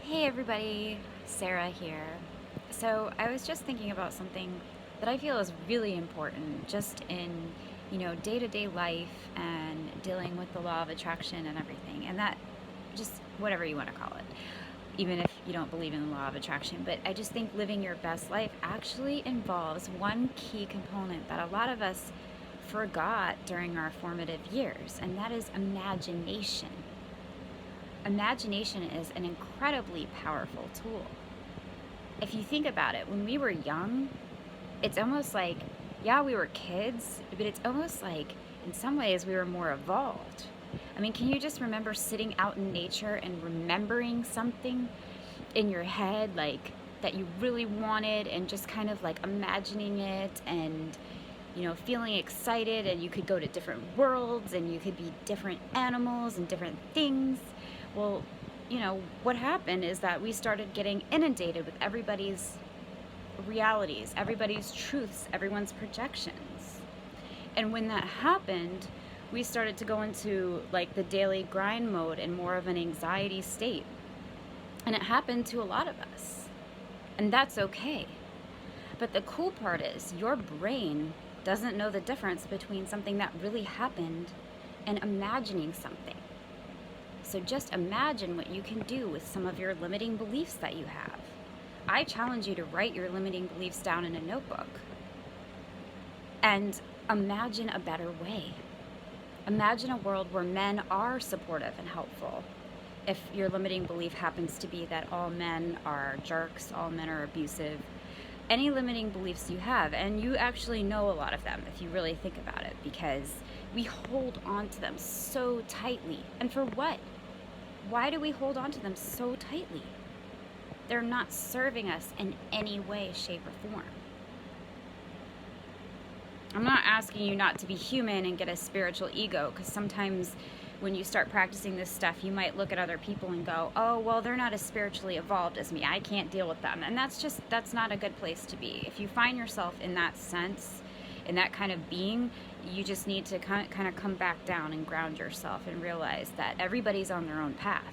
Hey everybody, Sarah here. So I was just thinking about something that I feel is really important just in, day-to-day life and dealing with the law of attraction and everything. And that just whatever you want to call it, even if you don't believe in the law of attraction. But I just think living your best life actually involves one key component that a lot of us forgot during our formative years, and that is imagination. Imagination is an incredibly powerful tool. If you think about it, when we were young, it's almost like, yeah, we were kids, but it's almost like in some ways we were more evolved. I mean, can you just remember sitting out in nature and remembering something in your head, like that you really wanted, and just kind of like imagining it and feeling excited, and you could go to different worlds and you could be different animals and different things. Well, what happened is that we started getting inundated with everybody's realities, everybody's truths, everyone's projections. And when that happened, we started to go into like the daily grind mode and more of an anxiety state. And it happened to a lot of us. And that's okay. But the cool part is your brain doesn't know the difference between something that really happened and imagining something. So just imagine what you can do with some of your limiting beliefs that you have. I challenge you to write your limiting beliefs down in a notebook and imagine a better way. Imagine a world where men are supportive and helpful. If your limiting belief happens to be that all men are jerks, all men are abusive, any limiting beliefs you have, and you actually know a lot of them if you really think about it, because we hold on to them so tightly. And for what? Why do we hold on to them so tightly? They're not serving us in any way, shape, or form. I'm not asking you not to be human and get a spiritual ego, because sometimes when you start practicing this stuff, you might look at other people and go, oh, well, they're not as spiritually evolved as me. I can't deal with them. And that's not a good place to be. If you find yourself in that sense, in that kind of being, you just need to kind of come back down and ground yourself and realize that everybody's on their own path.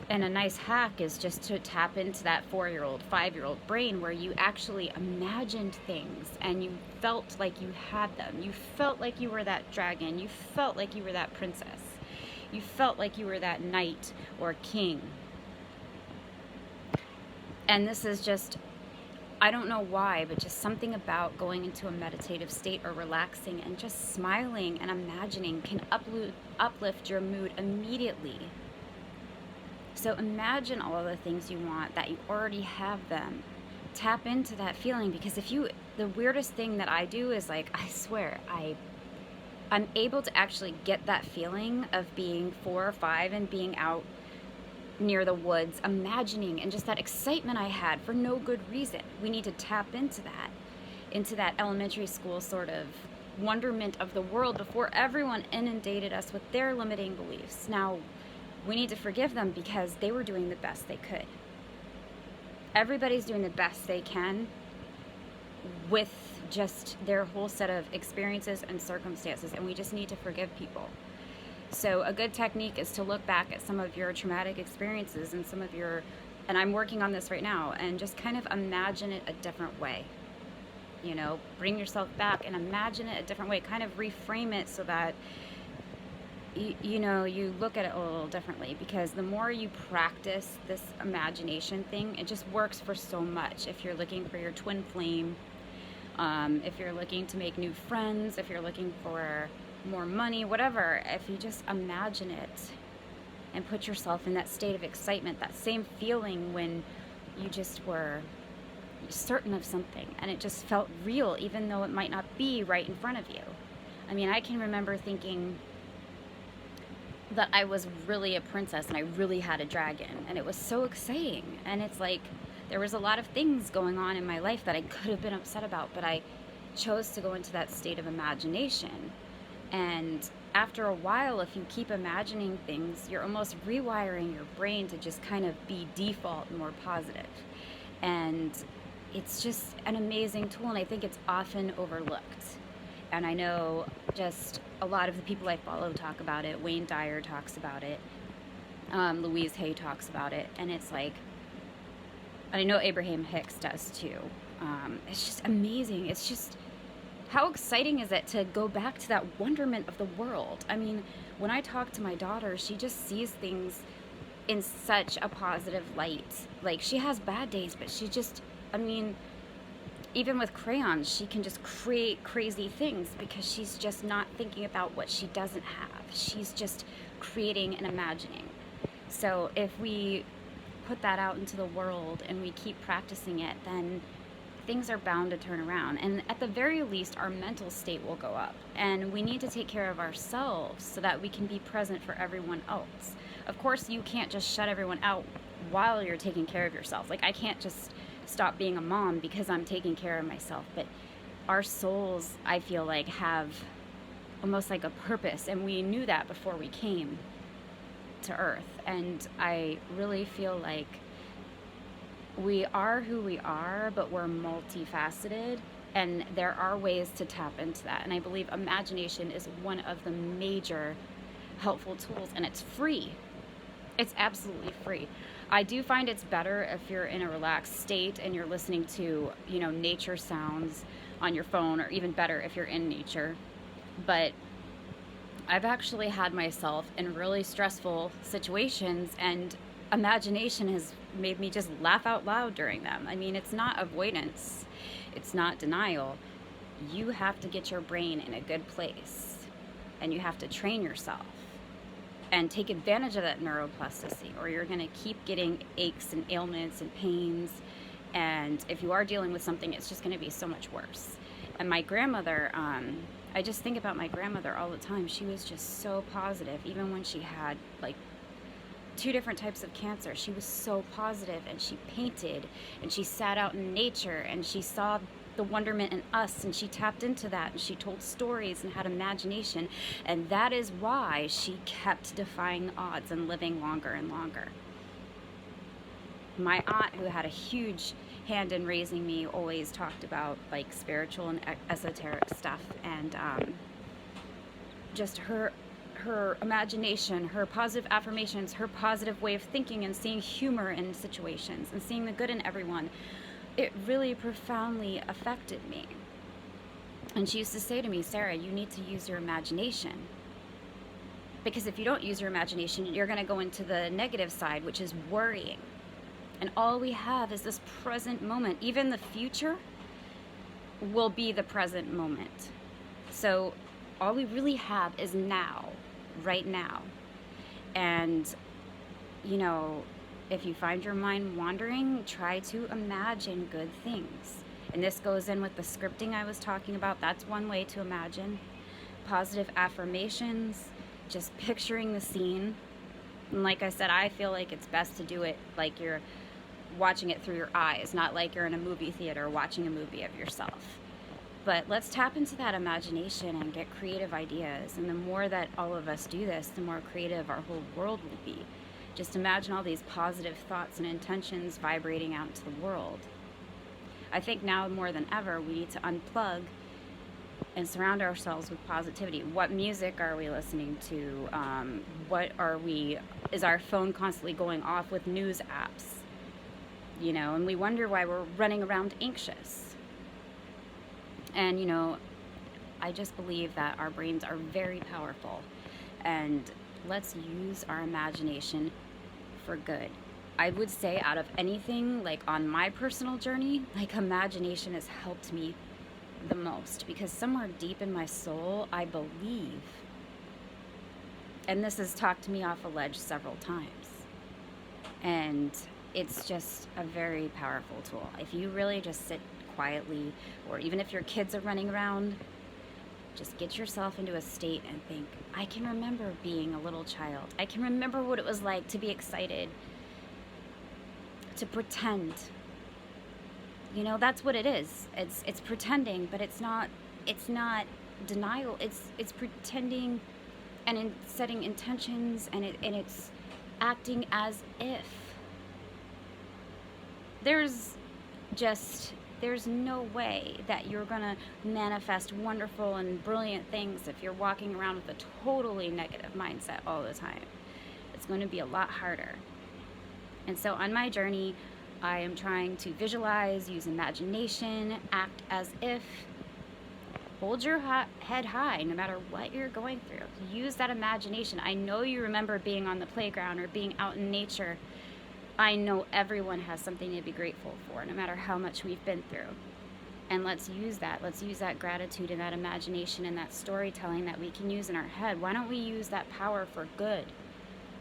And a nice hack is just to tap into that 4-year-old, 5-year-old brain where you actually imagined things and you felt like you had them. You felt like you were that dragon. You felt like you were that princess. You felt like you were that knight or king. And this is just, I don't know why, but just something about going into a meditative state or relaxing and just smiling and imagining can uplift your mood immediately. So imagine all of the things you want, that you already have them. Tap into that feeling, because the weirdest thing that I do is, like, I swear, I'm able to actually get that feeling of being 4 or 5 and being out near the woods, imagining, and just that excitement I had for no good reason. We need to tap into that elementary school sort of wonderment of the world before everyone inundated us with their limiting beliefs. Now, we need to forgive them because they were doing the best they could. Everybody's doing the best they can with just their whole set of experiences and circumstances, and we just need to forgive people. So a good technique is to look back at some of your traumatic experiences and and I'm working on this right now, and just kind of imagine it a different way. Bring yourself back and imagine it a different way. Kind of reframe it so that you look at it a little differently, because the more you practice this imagination thing, it just works for so much. If you're looking for your twin flame, if you're looking to make new friends, if you're looking for more money, whatever, if you just imagine it and put yourself in that state of excitement, that same feeling when you just were certain of something and it just felt real, even though it might not be right in front of you. I mean, I can remember thinking that I was really a princess and I really had a dragon, and it was so exciting. And it's like there was a lot of things going on in my life that I could have been upset about, but I chose to go into that state of imagination. And after a while, if you keep imagining things, you're almost rewiring your brain to just kind of be default more positive. And it's just an amazing tool, and I think it's often overlooked. And I know just a lot of the people I follow talk about it. Wayne Dyer talks about it. Louise Hay talks about it, and it's like, and I know Abraham Hicks does too. It's just amazing. It's just, how exciting is it to go back to that wonderment of the world? I mean, when I talk to my daughter, she just sees things in such a positive light. Like, she has bad days, but she just, I mean, even with crayons, she can just create crazy things because she's just not thinking about what she doesn't have. She's just creating and imagining. So if we put that out into the world and we keep practicing it, then things are bound to turn around. And at the very least, our mental state will go up. And we need to take care of ourselves so that we can be present for everyone else. Of course, you can't just shut everyone out while you're taking care of yourself. Like, I can't just stop being a mom because I'm taking care of myself. But our souls, I feel like, have almost like a purpose. And we knew that before we came to Earth. And I really feel like we are who we are, but we're multifaceted, and there are ways to tap into that. And I believe imagination is one of the major helpful tools, and it's free. It's absolutely free. I do find it's better if you're in a relaxed state and you're listening to, you know, nature sounds on your phone, or even better if you're in nature. But I've actually had myself in really stressful situations, and imagination has made me just laugh out loud during them. I mean, it's not avoidance, it's not denial. You have to get your brain in a good place, and you have to train yourself and take advantage of that neuroplasticity, or you're going to keep getting aches and ailments and pains. And if you are dealing with something, it's just going to be so much worse. And my grandmother, I just think about my grandmother all the time. She was just so positive, even when she had like 2 different types of cancer. She was so positive, and she painted, and she sat out in nature, and she saw the wonderment in us, and she tapped into that, and she told stories and had imagination. And that is why she kept defying odds and living longer and longer. My aunt, who had a huge hand in raising me, always talked about like spiritual and esoteric stuff, and just her imagination, her positive affirmations, her positive way of thinking and seeing humor in situations and seeing the good in everyone, it really profoundly affected me. And she used to say to me, Sarah, you need to use your imagination. Because if you don't use your imagination, you're going to go into the negative side, which is worrying. And all we have is this present moment. Even the future will be the present moment. So all we really have is now, right now. And, you know, if you find your mind wandering, try to imagine good things. And this goes in with the scripting I was talking about. That's one way to imagine. Positive affirmations, just picturing the scene. And like I said, I feel like it's best to do it like you're watching it through your eyes, not like you're in a movie theater watching a movie of yourself. But let's tap into that imagination and get creative ideas. And the more that all of us do this, the more creative our whole world will be. Just imagine all these positive thoughts and intentions vibrating out into the world. I think now more than ever, we need to unplug and surround ourselves with positivity. What music are we listening to? Is our phone constantly going off with news apps? You know, and we wonder why we're running around anxious. And, you know, I just believe that our brains are very powerful, and let's use our imagination for good. I would say out of anything, like on my personal journey, like imagination has helped me the most, because somewhere deep in my soul, I believe, and this has talked me off a ledge several times, and it's just a very powerful tool. If you really just sit quietly, or even if your kids are running around, just get yourself into a state and think, I can remember being a little child. I can remember what it was like to be excited, to pretend. You know, that's what it is. It's pretending, but it's not denial. It's pretending and setting intentions, and it's acting as if. There's no way that you're gonna manifest wonderful and brilliant things if you're walking around with a totally negative mindset all the time. It's going to be a lot harder. And so on my journey, I am trying to visualize, use imagination, act as if, hold your head high no matter what you're going through. Use that imagination. I know you remember being on the playground or being out in nature. I know everyone has something to be grateful for, no matter how much we've been through. And let's use that. Let's use that gratitude and that imagination and that storytelling that we can use in our head. Why don't we use that power for good?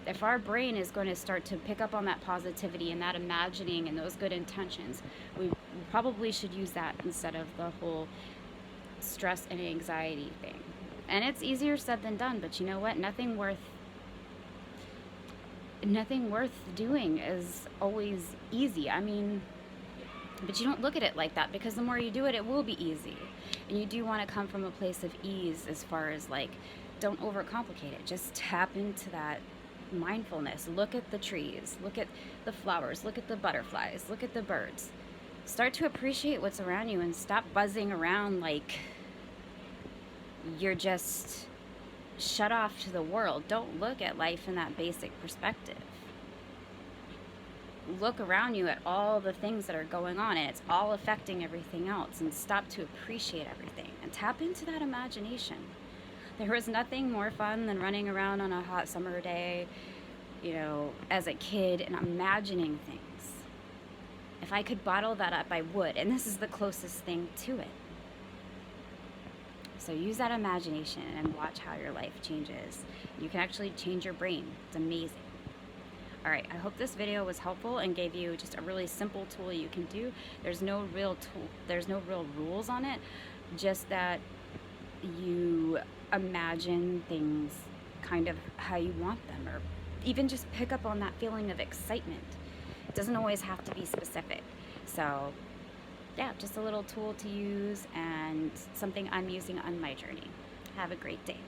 If our brain is going to start to pick up on that positivity and that imagining and those good intentions, we probably should use that instead of the whole stress and anxiety thing. And it's easier said than done, but you know what? Nothing worth doing is always easy. I mean, but you don't look at it like that, because the more you do it, it will be easy. And you do want to come from a place of ease, as far as like, don't overcomplicate it. Just tap into that mindfulness. Look at the trees, look at the flowers, look at the butterflies, look at the birds. Start to appreciate what's around you and stop buzzing around like you're just shut off to the world. Don't look at life in that basic perspective. Look around you at all the things that are going on, and it's all affecting everything else, and stop to appreciate everything and tap into that imagination. There was nothing more fun than running around on a hot summer day, you know, as a kid and imagining things. If I could bottle that up, I would, and this is the closest thing to it. So use that imagination and watch how your life changes. You can actually change your brain. It's amazing. All right, I hope this video was helpful and gave you just a really simple tool you can do. There's no real rules on it, just that you imagine things kind of how you want them, or even just pick up on that feeling of excitement. It doesn't always have to be specific. So yeah, just a little tool to use and something I'm using on my journey. Have a great day.